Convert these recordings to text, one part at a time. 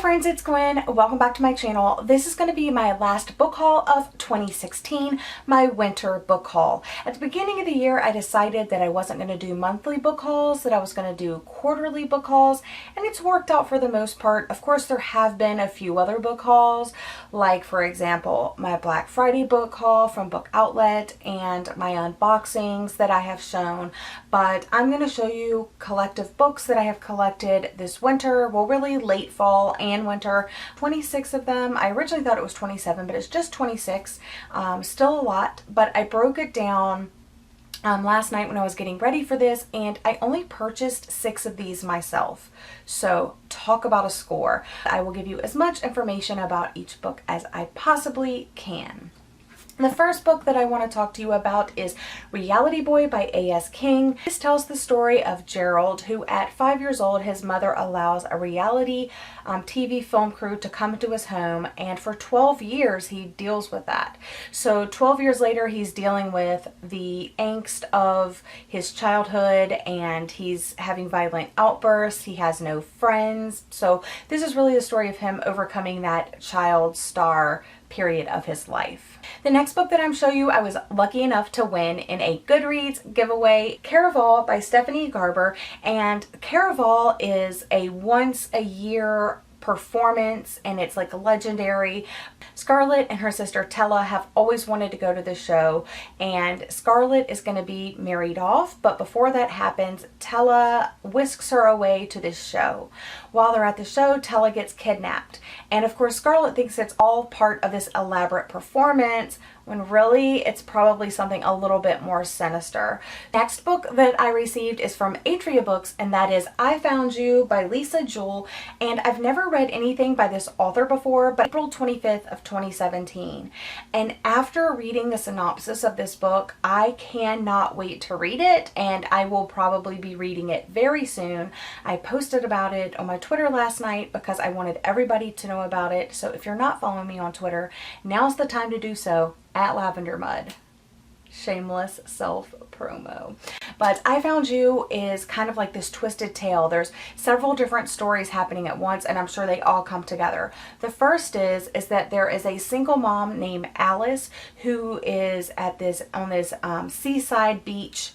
Friends, it's Gwen. Welcome back to my channel. This is going to be my last book haul of 2016, my winter book haul. At the beginning of the year, I decided that I wasn't going to do monthly book hauls, that I was going to do quarterly book hauls, and it's worked out for the most part. Of course, there have been a few other book hauls, like for example, my Black Friday book haul from Book Outlet and my unboxings that I have shown, but I'm going to show you collective books that I have collected this winter, well really late fall and winter. 26 of them. I originally thought it was 27, but it's just 26. Still a lot, but I broke it down last night when I was getting ready for this, and I only purchased 6 of these myself. So talk about a score. I will give you as much information about each book as I possibly can. The first book that I want to talk to you about is Reality Boy by A.S. King. This tells the story of Gerald, who at 5 years old, his mother allows a reality TV film crew to come to his home, and for 12 years he deals with that. So 12 years later, he's dealing with the angst of his childhood, and he's having violent outbursts. He has no friends. So this is really the story of him overcoming that child star period of his life. The next book that I'm showing you, I was lucky enough to win in a Goodreads giveaway, Caraval by Stephanie Garber, and Caraval is a once a year performance, and it's like legendary. Scarlett and her sister Tella have always wanted to go to the show, and Scarlett is going to be married off, but before that happens, Tella whisks her away to this show. While they're at the show, Tella gets kidnapped, and of course Scarlett thinks it's all part of this elaborate performance, when really it's probably something a little bit more sinister. Next book that I received is from Atria Books, and that is I Found You by Lisa Jewell, and I've never read anything by this author before, but April 25th of 2017. And after reading the synopsis of this book, I cannot wait to read it, and I will probably be reading it very soon. I posted about it on my Twitter last night because I wanted everybody to know about it. So if you're not following me on Twitter, now's the time to do so. At Lavender Mud. Shameless self promo. But I Found You is kind of like this twisted tale. There's several different stories happening at once, and I'm sure they all come together. The first is that there is a single mom named Alice who is at this seaside beach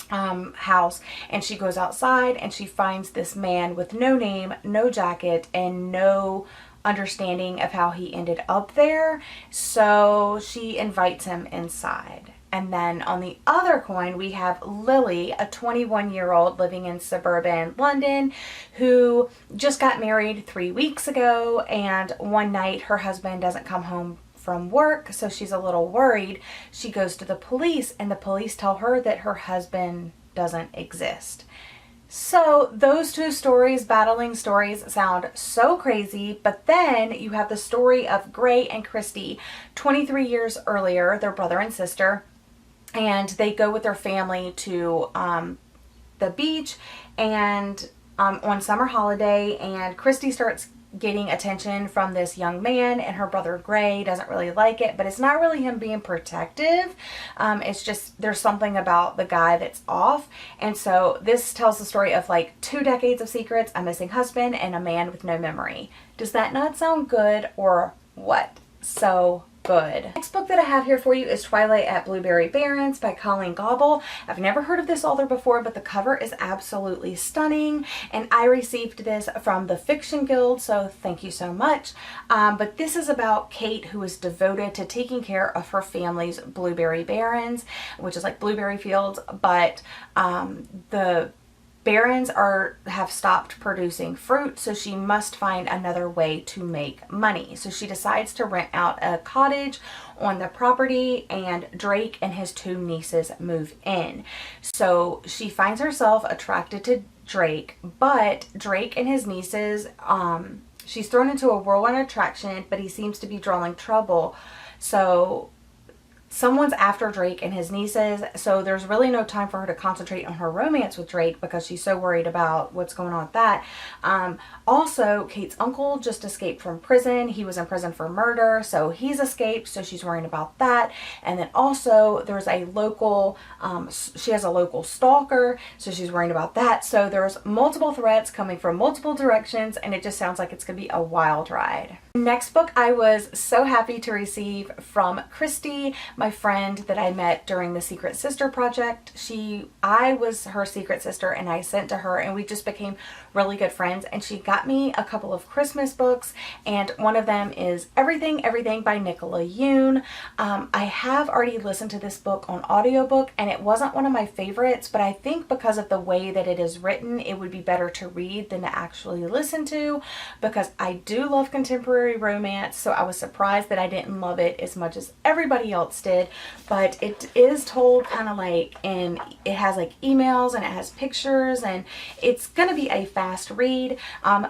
house, and she goes outside and she finds this man with no name, no jacket, and no understanding of how he ended up there. So she invites him inside. And then on the other coin, we have Lily, a 21-year-old living in suburban London who just got married 3 weeks ago, and one night her husband doesn't come home from work, so she's a little worried. She goes to the police, and the police tell her that her husband doesn't exist. So those two stories, battling stories, sound so crazy, but then you have the story of Gray and Christy 23 years earlier, their brother and sister, and they go with their family to the beach and on summer holiday, and Christy starts getting attention from this young man, and her brother Gray doesn't really like it, but it's not really him being protective. It's just there's something about the guy that's off. And so this tells the story of like 2 decades of secrets, a missing husband, and a man with no memory. Does that not sound good, or what? So good. Next book that I have here for you is Twilight at Blueberry Barrens by Colleen Gobble. I've never heard of this author before, but the cover is absolutely stunning, and I received this from the Fiction Guild, so thank you so much. But this is about Kate, who is devoted to taking care of her family's blueberry barrens, which is like blueberry fields, but the barrens have stopped producing fruit, so she must find another way to make money. So she decides to rent out a cottage on the property, and Drake and his 2 nieces move in. So she finds herself attracted to Drake, but Drake and his nieces, she's thrown into a whirlwind attraction, but he seems to be drawing trouble. So someone's after Drake and his nieces, so there's really no time for her to concentrate on her romance with Drake because she's so worried about what's going on with that. Also, Kate's uncle just escaped from prison. He was in prison for murder, so he's escaped, so she's worrying about that. And then also there's a local, she has a local stalker, so she's worrying about that. So there's multiple threats coming from multiple directions, and it just sounds like it's gonna be a wild ride. Next book I was so happy to receive from Christy, my friend that I met during the Secret Sister project. I was her secret sister, and I sent to her, and we just became really good friends, and she got me a couple of Christmas books, and one of them is Everything by Nicola Yoon. I have already listened to this book on audiobook, and it wasn't one of my favorites, but I think because of the way that it is written, it would be better to read than to actually listen to, because I do love contemporary romance, so I was surprised that I didn't love it as much as everybody else did. But it is told kind of like, and it has like emails and it has pictures, and it's gonna be a fast read.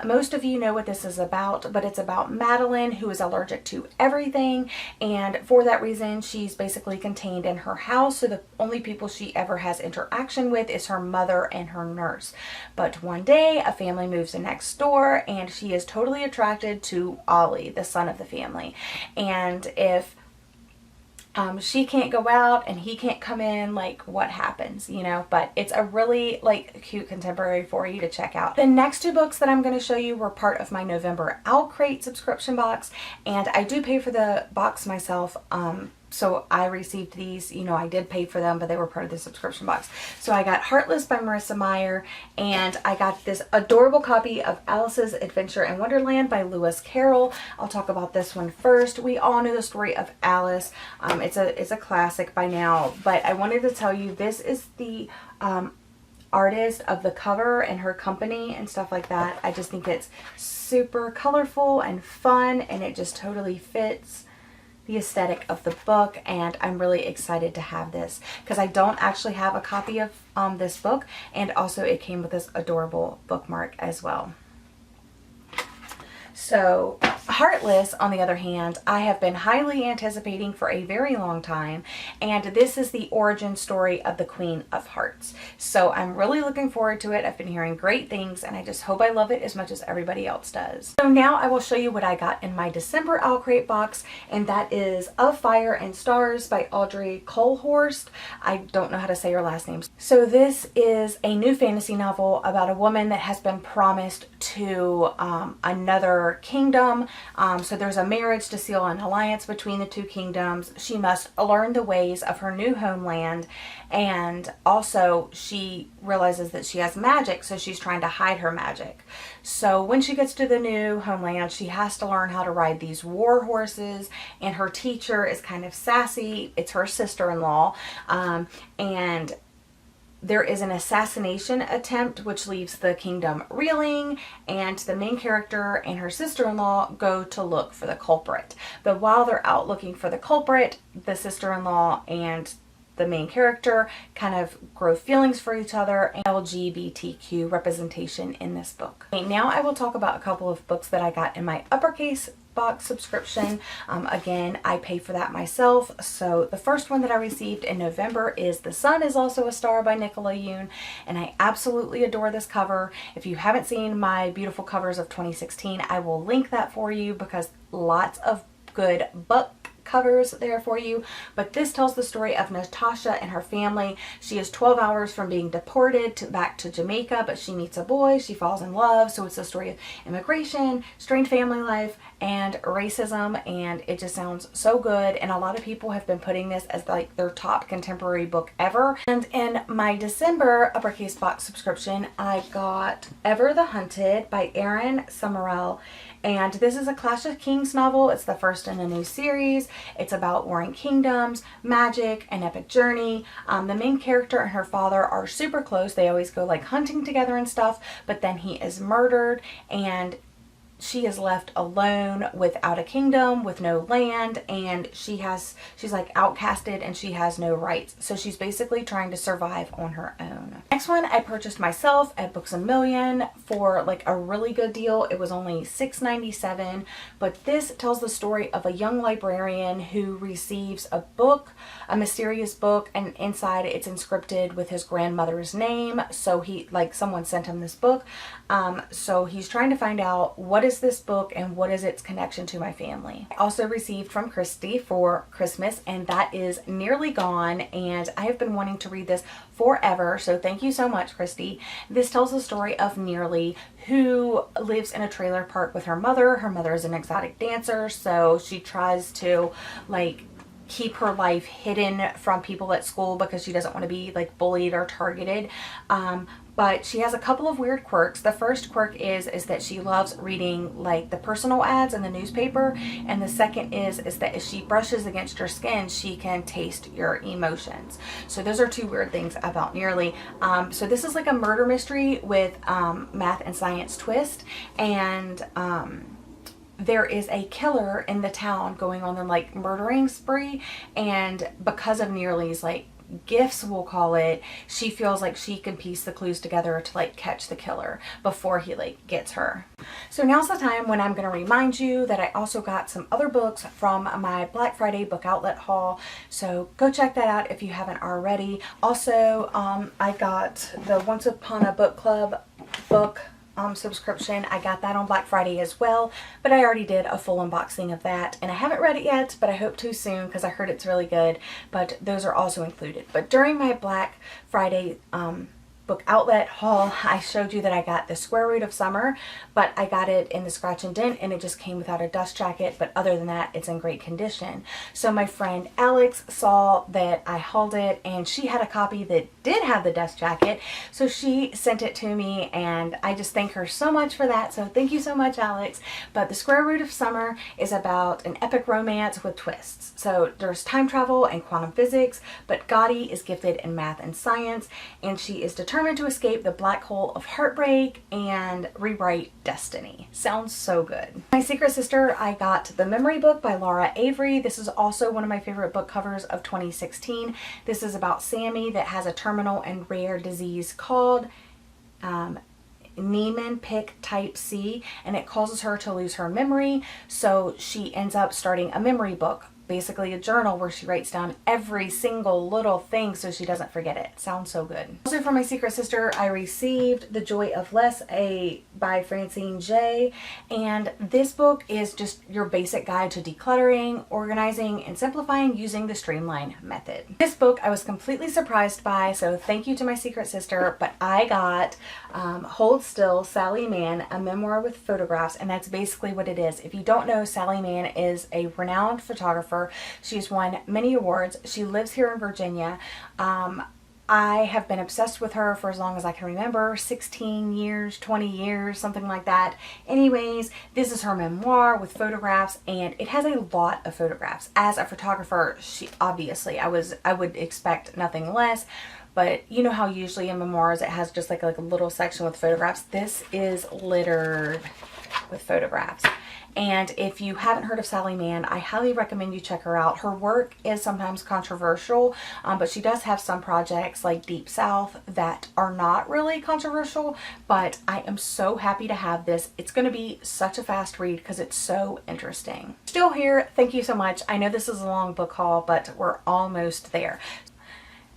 Most of you know what this is about, but it's about Madeline, who is allergic to everything, and for that reason she's basically contained in her house, so the only people she ever has interaction with is her mother and her nurse. But one day a family moves in next door, and she is totally attracted to Ollie, the son of the family. And if she can't go out and he can't come in, like, what happens, you know? But it's a really like cute contemporary for you to check out. The next two books that I'm going to show you were part of my November Owl Crate subscription box, and I do pay for the box myself. So I received these, you know, I did pay for them, but they were part of the subscription box. So I got Heartless by Marissa Meyer, and I got this adorable copy of Alice's Adventure in Wonderland by Lewis Carroll. I'll talk about this one first. We all know the story of Alice. It's a classic by now, but I wanted to tell you this is the artist of the cover and her company and stuff like that. I just think it's super colorful and fun, and it just totally fits the aesthetic of the book, and I'm really excited to have this because I don't actually have a copy of this book, and also it came with this adorable bookmark as well. So Heartless, on the other hand, I have been highly anticipating for a very long time, and this is the origin story of the Queen of Hearts. So I'm really looking forward to it. I've been hearing great things, and I just hope I love it as much as everybody else does. So now I will show you what I got in my December Owl Crate box, and that is Of Fire and Stars by Audrey Colhorst. I don't know how to say her last name. So this is a new fantasy novel about a woman that has been promised to another kingdom. So there's a marriage to seal an alliance between the two kingdoms. She must learn the ways of her new homeland, and also she realizes that she has magic, so she's trying to hide her magic. So when she gets to the new homeland, she has to learn how to ride these war horses, and her teacher is kind of sassy. It's her sister-in-law, and there is an assassination attempt which leaves the kingdom reeling, and the main character and her sister-in-law go to look for the culprit. But while they're out looking for the culprit, the sister-in-law and the main character kind of grow feelings for each other, and LGBTQ representation in this book. Okay, now I will talk about a couple of books that I got in my uppercase box subscription. Again, I pay for that myself. So the first one that I received in November is The Sun Is Also a Star by Nicola Yoon, and I absolutely adore this cover. If you haven't seen my beautiful covers of 2016, I will link that for you because lots of good book covers there for you. But this tells the story of Natasha and her family. She is 12 hours from being deported back to Jamaica, but she meets a boy, she falls in love. So it's a story of immigration, strained family life, and racism, and it just sounds so good. And a lot of people have been putting this as like their top contemporary book ever. And in my December uppercase box subscription, I got Ever the Hunted by Erin Summerell. And this is a Clash of Kings novel. It's the first in a new series. It's about warring kingdoms, magic, an epic journey. The main character and her father are super close. They always go like hunting together and stuff, but then he is murdered, and she is left alone without a kingdom, with no land, and she's like outcasted and she has no rights. So she's basically trying to survive on her own. Next one I purchased myself at Books A Million for like a really good deal. It was only $6.97, but this tells the story of a young librarian who receives a book, a mysterious book, and inside it's inscripted with his grandmother's name. So someone sent him this book. So he's trying to find out, what is this book and what is its connection to my family? I also received from Christy for Christmas, and that is Nearly Gone, and I have been wanting to read this forever, so thank you so much, Christy. This tells the story of Nearly, who lives in a trailer park with her mother. Her mother is an exotic dancer, so she tries to like keep her life hidden from people at school because she doesn't want to be like bullied or targeted. But she has a couple of weird quirks. The first quirk is that she loves reading like the personal ads in the newspaper, and the second is that if she brushes against your skin, she can taste your emotions. So those are two weird things about Nearly. So this is like a murder mystery with math and science twist, and there is a killer in the town going on the like murdering spree, and because of Nearly's like gifts, we'll call it, she feels like she can piece the clues together to like catch the killer before he like gets her. So now's the time when I'm going to remind you that I also got some other books from my Black Friday book outlet haul, so go check that out if you haven't already. Also, I got the Once Upon a Book Club book subscription. I got that on Black Friday as well, but I already did a full unboxing of that, and I haven't read it yet, but I hope to soon because I heard it's really good. But those are also included. But during my Black Friday book outlet haul, I showed you that I got The Square Root of Summer, but I got it in the scratch and dent, and it just came without a dust jacket, but other than that, it's in great condition. So my friend Alex saw that I hauled it, and she had a copy that did have the dust jacket, so she sent it to me, and I just thank her so much for that. So thank you so much, Alex. But The Square Root of Summer is about an epic romance with twists. So there's time travel and quantum physics, but Gotti is gifted in math and science, and she is determined to escape the black hole of heartbreak and rewrite destiny. Sounds so good. My secret sister, I got The Memory Book by Laura Avery. This is also one of my favorite book covers of 2016. This is about Sammy that has a terminal and rare disease called Niemann-Pick type C, and it causes her to lose her memory. So she ends up starting a memory book, basically a journal where she writes down every single little thing so she doesn't forget it. Sounds so good. Also for my secret sister, I received The Joy of Less by Francine J, and this book is just your basic guide to decluttering, organizing, and simplifying using the streamline method. This book I was completely surprised by, so thank you to my secret sister, but I got Hold Still, Sally Mann, a memoir with photographs, and that's basically what it is. If you don't know, Sally Mann is a renowned photographer. She's won many awards. She lives here in Virginia. I have been obsessed with her for as long as I can remember, 16 years, 20 years, something like that. Anyways, this is her memoir with photographs, and it has a lot of photographs. As a photographer, she obviously, I would expect nothing less. But you know how usually in memoirs it has just like a little section with photographs? This is littered with photographs. And if you haven't heard of Sally Mann, I highly recommend you check her out. Her work is sometimes controversial, but she does have some projects like Deep South that are not really controversial, but I am so happy to have this. It's going to be such a fast read because it's so interesting. Still here, thank you so much. I know this is a long book haul, but we're almost there.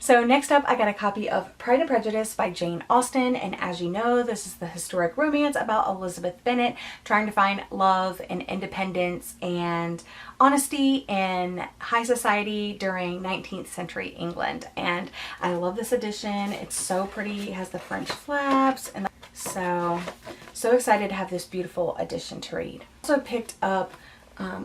So next up, I got a copy of Pride and Prejudice by Jane Austen, and as you know, this is the historic romance about Elizabeth Bennet trying to find love and independence and honesty in high society during 19th century England. And I love this edition. It's so pretty. It has the French flaps, and so excited to have this beautiful edition to read. Also picked up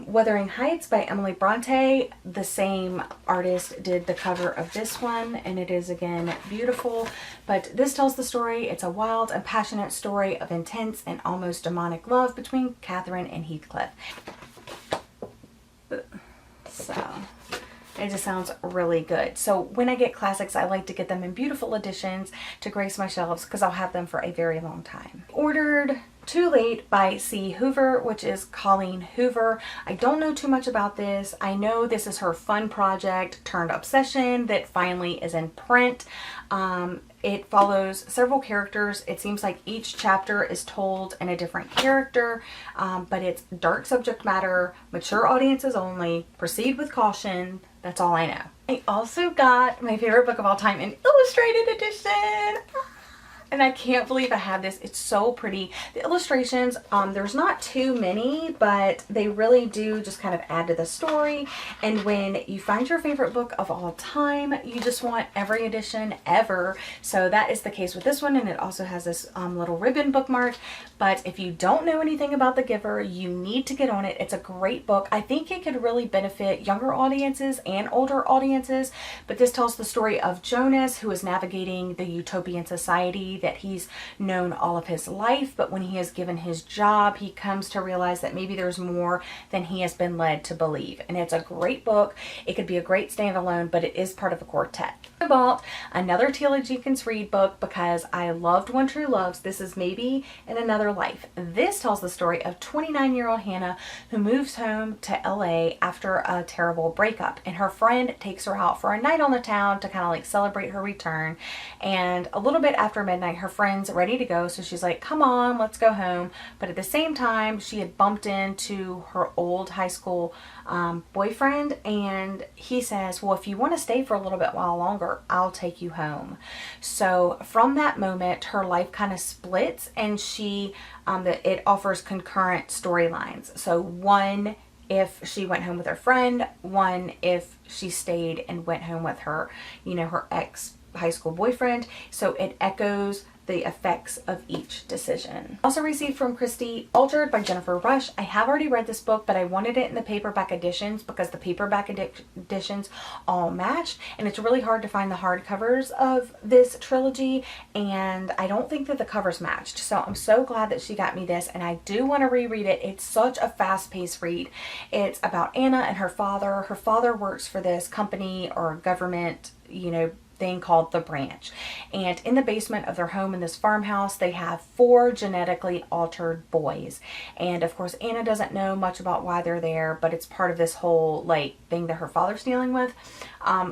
Wuthering Heights by Emily Bronte. The same artist did the cover of this one, and it is again beautiful. But this tells the story. It's a wild and passionate story of intense and almost demonic love between Catherine and Heathcliff. So it just sounds really good. So when I get classics, I like to get them in beautiful editions to grace my shelves because I'll have them for a very long time. Ordered Too Late by C. Hoover, which is Colleen Hoover. I don't know too much about this. I know this is her fun project turned obsession that finally is in print. It follows several characters. It seems like each chapter is told in a different character, but it's dark subject matter, mature audiences only, proceed with caution. That's all I know. I also got my favorite book of all time, an illustrated edition. And I can't believe I have this. It's so pretty. The illustrations, there's not too many, but they really do just kind of add to the story. And when you find your favorite book of all time, you just want every edition ever. So that is the case with this one. And it also has this little ribbon bookmark. But if you don't know anything about The Giver, you need to get on it. It's a great book. I think it could really benefit younger audiences and older audiences. But this tells the story of Jonas, who is navigating the utopian society that he's known all of his life, but when he is given his job, he comes to realize that maybe there's more than he has been led to believe. And it's a great book. It could be a great standalone, but it is part of a quartet. I bought another Tila Jenkins Reid book because I loved One True Loves. This is Maybe in Another Life. This tells the story of 29-year-old Hannah who moves home to LA after a terrible breakup, and her friend takes her out for a night on the town to kind of like celebrate her return. And a little bit after midnight, her friend's ready to go, so she's like, come on, let's go home. But at the same time, she had bumped into her old high school boyfriend, and he says, well, if you want to stay for a little bit while longer, I'll take you home. So from that moment, her life kind of splits, and it offers concurrent storylines. So one, if she went home with her friend, one, if she stayed and went home with her, her ex high school boyfriend. So it echoes the effects of each decision. Also received from Christy, Altered by Jennifer Rush. I have already read this book, but I wanted it in the paperback editions because the paperback editions all matched, and it's really hard to find the hardcovers of this trilogy, and I don't think that the covers matched. So I'm so glad that she got me this, and I do want to reread it. It's such a fast-paced read. It's about Anna and her father. Her father works for this company or government, thing called The Branch, and in the basement of their home in this farmhouse they have 4 genetically altered boys, and of course Anna doesn't know much about why they're there, but it's part of this whole thing that her father's dealing with.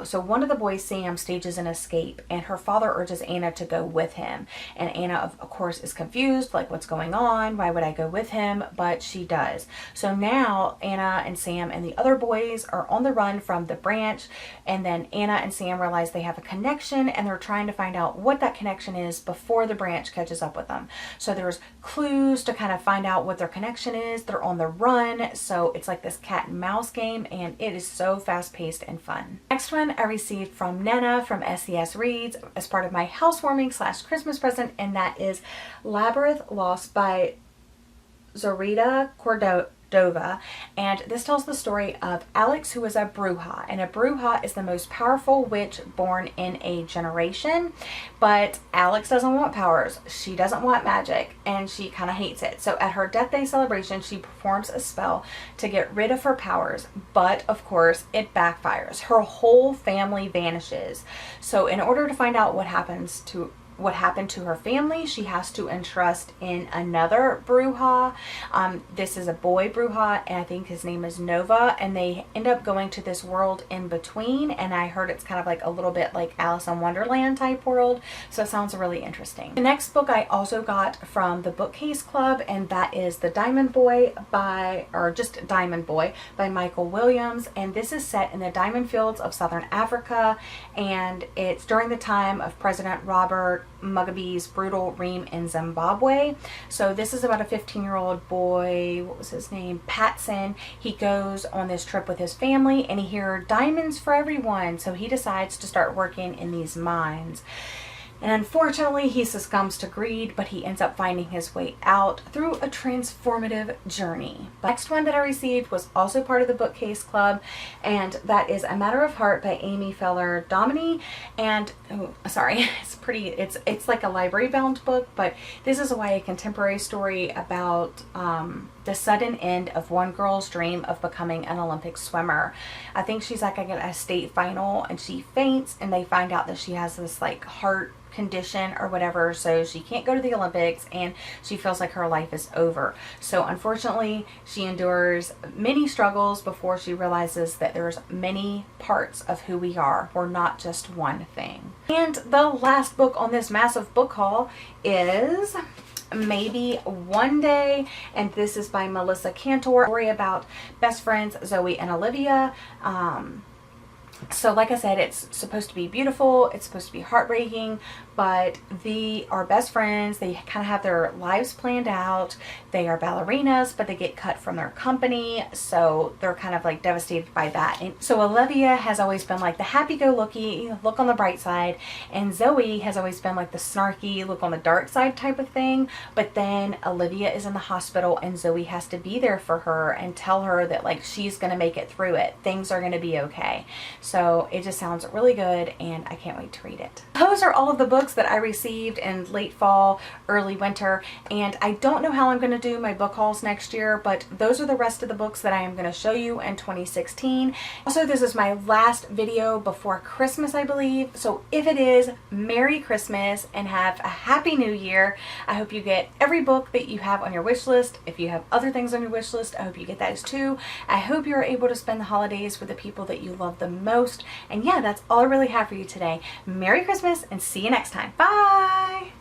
So one of the boys, Sam, stages an escape, and her father urges Anna to go with him, and Anna of course is confused, like, what's going on, why would I go with him? But she does. So now Anna and Sam and the other boys are on the run from The Branch, and then Anna and Sam realize they have a connection, and they're trying to find out what that connection is before The Branch catches up with them. So there's clues to kind of find out what their connection is. They're on the run, so it's like this cat and mouse game, and it is so fast-paced and fun. Next one I received from Nena from SES Reads as part of my housewarming / Christmas present, and that is Labyrinth Lost by Zoraida Cordova, and this tells the story of Alex, who is a Bruja, and a Bruja is the most powerful witch born in a generation, but Alex doesn't want powers, she doesn't want magic, and she kind of hates it. So at her death day celebration, she performs a spell to get rid of her powers, but of course it backfires. Her whole family vanishes. So in order to find out what happened to her family, she has to entrust in another Bruja. This is a boy Bruja, and I think his name is Nova, and they end up going to this world in between, and I heard it's kind of like a little bit like Alice in Wonderland type world, so it sounds really interesting. The next book I also got from the Bookcase Club, and that is The Diamond Boy by Michael Williams, and this is set in the diamond fields of southern Africa, and it's during the time of President Robert Mugabe's brutal reign in Zimbabwe. So this is about a 15-year-old boy, what was his name, Patson. He goes on this trip with his family, and he hears diamonds for everyone, so he decides to start working in these mines. And unfortunately, he succumbs to greed, but he ends up finding his way out through a transformative journey. The next one that I received was also part of the Bookcase Club, and that is A Matter of Heart by Amy Feller Dominy. And it's like a library bound book, but this is a YA contemporary story about the sudden end of one girl's dream of becoming an Olympic swimmer. I think she's like at a state final and she faints, and they find out that she has this like heart condition or whatever, so she can't go to the Olympics and she feels like her life is over. So unfortunately she endures many struggles before she realizes that there's many parts of who we are. We're not just one thing. And the last book on this massive book haul is Maybe One Day, and this is by Melissa Cantor. Story about best friends Zoe and Olivia. So like I said, it's supposed to be beautiful, it's supposed to be heartbreaking, but they are best friends. They kind of have their lives planned out. They are ballerinas, but they get cut from their company, so they're kind of like devastated by that. And so Olivia has always been like the happy-go-lucky, look on the bright side, and Zoe has always been like the snarky, look on the dark side type of thing. But then Olivia is in the hospital and Zoe has to be there for her and tell her that like she's gonna make it through it. Things are gonna be okay. So it just sounds really good and I can't wait to read it. Those are all of the books that I received in late fall, early winter, and I don't know how I'm going to do my book hauls next year, but those are the rest of the books that I am going to show you in 2016. Also, this is my last video before Christmas, I believe. So if it is, Merry Christmas and have a Happy New Year. I hope you get every book that you have on your wish list. If you have other things on your wish list, I hope you get those too. I hope you're able to spend the holidays with the people that you love the most. And yeah, that's all I really have for you today. Merry Christmas and see you next time. Bye!